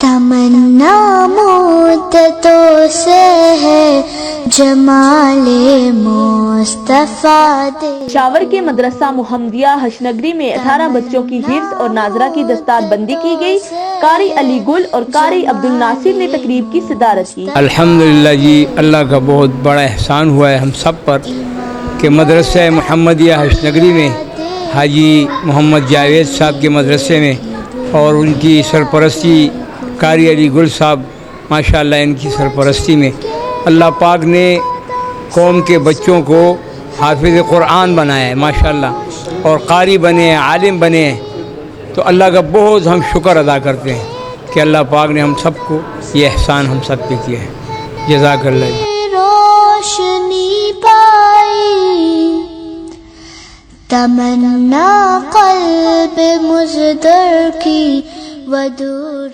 تمنا مدتوں سے ہے جمال مصطفیٰ دے۔ پشاور کے مدرسہ محمدیہ ہشنگری میں 18 بچوں کی حفظ اور ناظرہ کی دستار بندی کی گئی۔ قاری علی گل اور قاری عبدالناصر نے تقریب کی صدارت کی۔ الحمدللہ جی، اللہ کا بہت بڑا احسان ہوا ہے ہم سب پر کہ مدرسہ محمدیہ ہشنگری میں حاجی محمد جاوید صاحب کے مدرسے میں اور ان کی سرپرستی قاری علی گل صاحب ماشاءاللہ ان کی سرپرستی میں اللہ پاک نے قوم کے بچوں کو حافظ قرآن بنایا ہے ماشاءاللہ، اور قاری بنے ہیں، عالم بنے ہیں، تو اللہ کا بہت ہم شکر ادا کرتے ہیں کہ اللہ پاک نے ہم سب کو یہ احسان ہم سب پہ کیا ہے۔ جزاک اللہ۔ روشنی پائی تمنا قلب مزدر کی ودور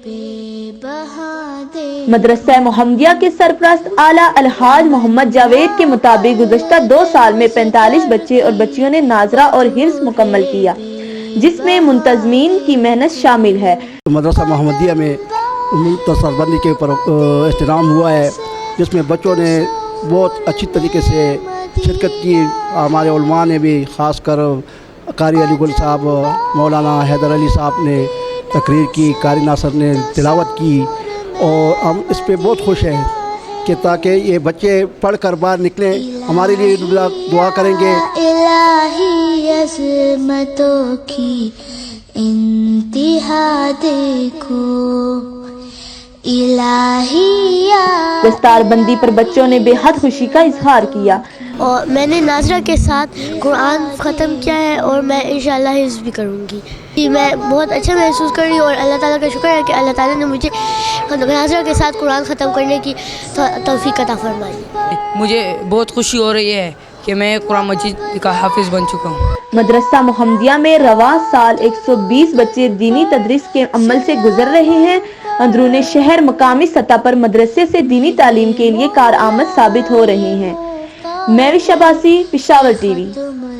بے بہا دے۔ مدرسہ محمدیہ کے سرپرست اعلیٰ الحاج محمد جاوید کے مطابق گزشتہ 2 سال میں 45 بچے اور بچیوں نے ناظرہ اور حفظ مکمل کیا، جس میں منتظمین کی محنت شامل ہے۔ مدرسہ محمدیہ میں دستار بندی کے اوپر اہتمام ہوا ہے، جس میں بچوں نے بہت اچھی طریقے سے شرکت کی۔ ہمارے علماء نے بھی، خاص کر قاری علی گل صاحب، مولانا حیدر علی صاحب نے تقریر کی، قاری ناصر نے تلاوت کی، اور ہم اس پہ بہت خوش ہیں کہ تاکہ یہ بچے پڑھ کر باہر نکلیں، ہمارے لیے دعا کریں گے۔ الہی عظمتوں کی انتہا دیکھو الہی۔ دستار بندی پر بچوں نے بے حد خوشی کا اظہار کیا۔ اور میں نے ناظرہ کے ساتھ قرآن ختم کیا ہے اور میں انشاءاللہ حفظ بھی کروں گی۔ میں بہت اچھا محسوس کر رہی ہوں اور اللہ تعالیٰ کا شکر ہے کہ اللہ تعالیٰ نے مجھے ناظرہ کے ساتھ قرآن ختم کرنے کی توفیق عطا فرمائی۔ مجھے بہت خوشی ہو رہی ہے کہ میں قرآن مجید کا حافظ بن چکا ہوں۔ مدرسہ محمدیہ میں رواں سال 120 بچے دینی تدریس کے عمل سے گزر رہے ہیں۔ اندرون شہر مقامی سطح پر مدرسے سے دینی تعلیم کے لیے کارآمد ثابت ہو رہے ہیں۔ میں عباسی، پشاور ٹی وی۔